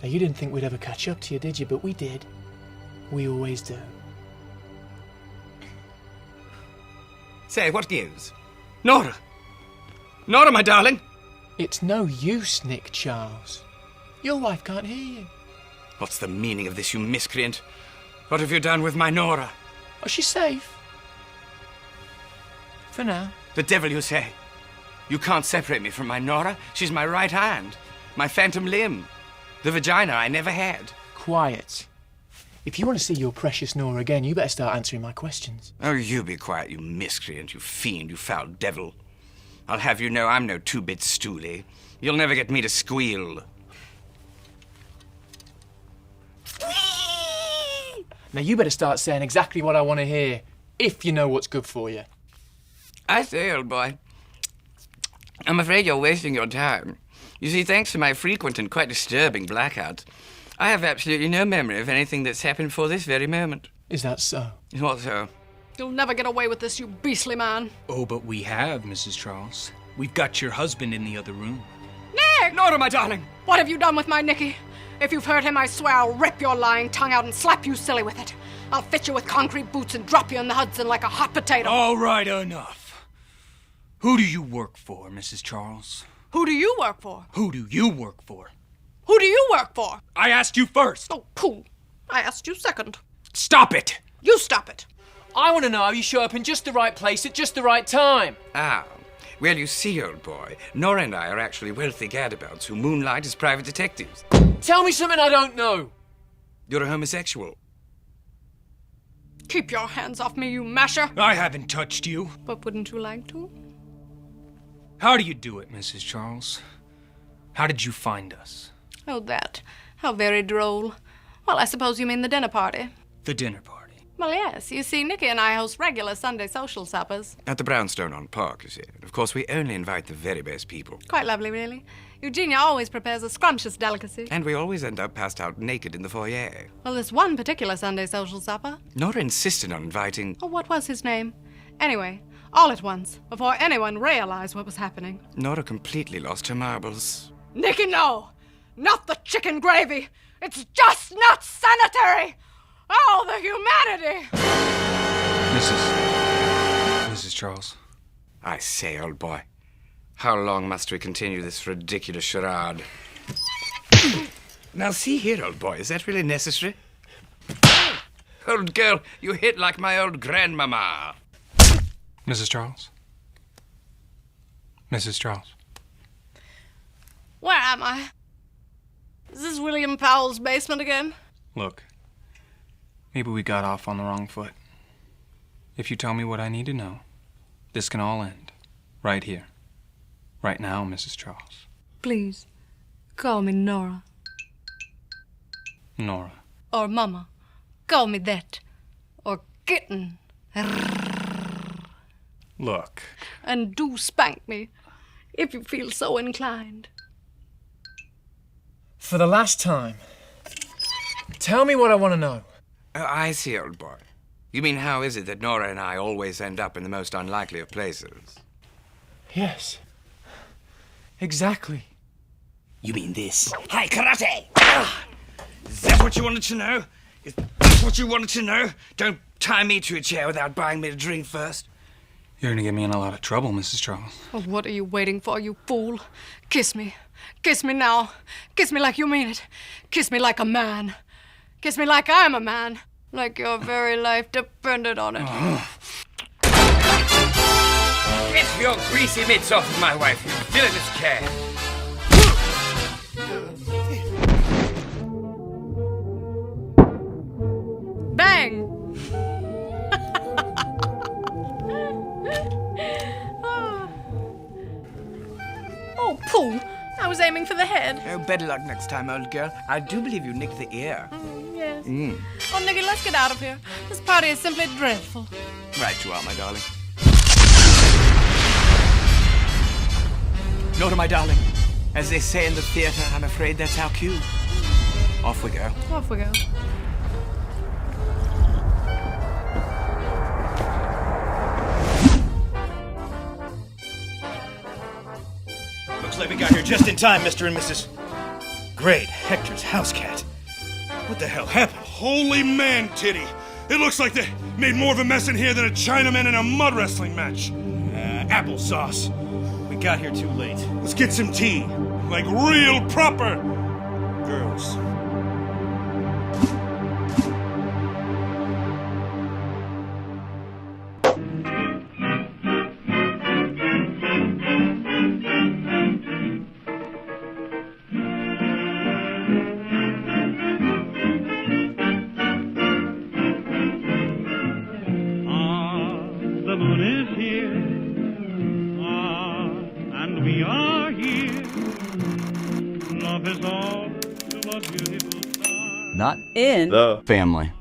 Now, you didn't think we'd ever catch up to you, did you? But we did. We always do. Say, what gives? Nora! Nora, my darling! It's no use, Nick Charles. Your wife can't hear you. What's the meaning of this, you miscreant? What have you done with my Nora? Oh, she's safe. For now. The devil you say. You can't separate me from my Nora. She's my right hand. My phantom limb. The vagina I never had. Quiet. If you want to see your precious Nora again, you better start answering my questions. Oh, you be quiet, you miscreant, you fiend, you foul devil. I'll have you know I'm no two-bit stoolie. You'll never get me to squeal. Now, you better start saying exactly what I want to hear, if you know what's good for you. I say, old boy, I'm afraid you're wasting your time. You see, thanks to my frequent and quite disturbing blackouts, I have absolutely no memory of anything that's happened for this very moment. Is that so? What so? You'll never get away with this, you beastly man. Oh, but we have, Mrs. Charles. We've got your husband in the other room. Nick! Nora, my darling! What have you done with my Nicky? If you've hurt him, I swear I'll rip your lying tongue out and slap you silly with it. I'll fit you with concrete boots and drop you in the Hudson like a hot potato. All right, enough. Who do you work for, Mrs. Charles? Who do you work for? Who do you work for? Who do you work for? I asked you first. Oh, pooh. I asked you second. Stop it! You stop it. I want to know how you show up in just the right place at just the right time. Ah, well, you see, old boy, Nora and I are actually wealthy gadabouts who moonlight as private detectives. Tell me something I don't know. You're a homosexual. Keep your hands off me, you masher. I haven't touched you. But wouldn't you like to? How do you do it, Mrs. Charles? How did you find us? Oh, that. How very droll. Well, I suppose you mean the dinner party. The dinner party. Well, yes. You see, Nicky and I host regular Sunday social suppers. At the Brownstone on Park, you see. Of course, we only invite the very best people. Quite lovely, really. Eugenia always prepares a scrumptious delicacy. And we always end up passed out naked in the foyer. Well, this one particular Sunday social supper. Nora insisted on inviting... Oh, what was his name? Anyway, all at once, before anyone realized what was happening. Nora completely lost her marbles. Nicky, no! Not the chicken gravy! It's just not sanitary! Oh, the humanity! Mrs. Charles. I say, old boy, how long must we continue this ridiculous charade? Now, see here, old boy, is that really necessary? Old girl, you hit like my old grandmama. Mrs. Charles? Mrs. Charles? Where am I? Is this William Powell's basement again? Look, maybe we got off on the wrong foot. If you tell me what I need to know, this can all end. Right here. Right now, Mrs. Charles. Please, call me Nora. Nora. Or Mama. Call me that. Or Kitten. Look. And do spank me, if you feel so inclined. For the last time, tell me what I want to know. Oh, I see, old boy. You mean how is it that Nora and I always end up in the most unlikely of places? Yes. Exactly. You mean this? Hi, karate! Ah! Is that what you wanted to know? Is that what you wanted to know? Don't tie me to a chair without buying me a drink first. You're gonna get me in a lot of trouble, Mrs. Charles. Oh, what are you waiting for, you fool? Kiss me. Kiss me now. Kiss me like you mean it. Kiss me like a man. Kiss me like I'm a man. Like your very life depended on it. Get your greasy mitts off of my wife, you villainous cat! Bang! Oh, pooh! I was aiming for the head. Oh, better luck next time, old girl. I do believe you nicked the ear. Yes. Oh, Nicky, let's get out of here. This party is simply dreadful. Right you are, my darling. Nora, my darling. As they say in the theater, I'm afraid that's our cue. Off we go. Off we go. Looks like we got here just in time, Mr. and Mrs. great. Hector's house cat. What the hell happened? Holy man, Titty. It looks like they made more of a mess in here than a Chinaman in a mud wrestling match. Applesauce. We got here too late. Let's get some tea. Like real proper girls. The moon is here, and we are here. Love is all to a beautiful star. Not in the family.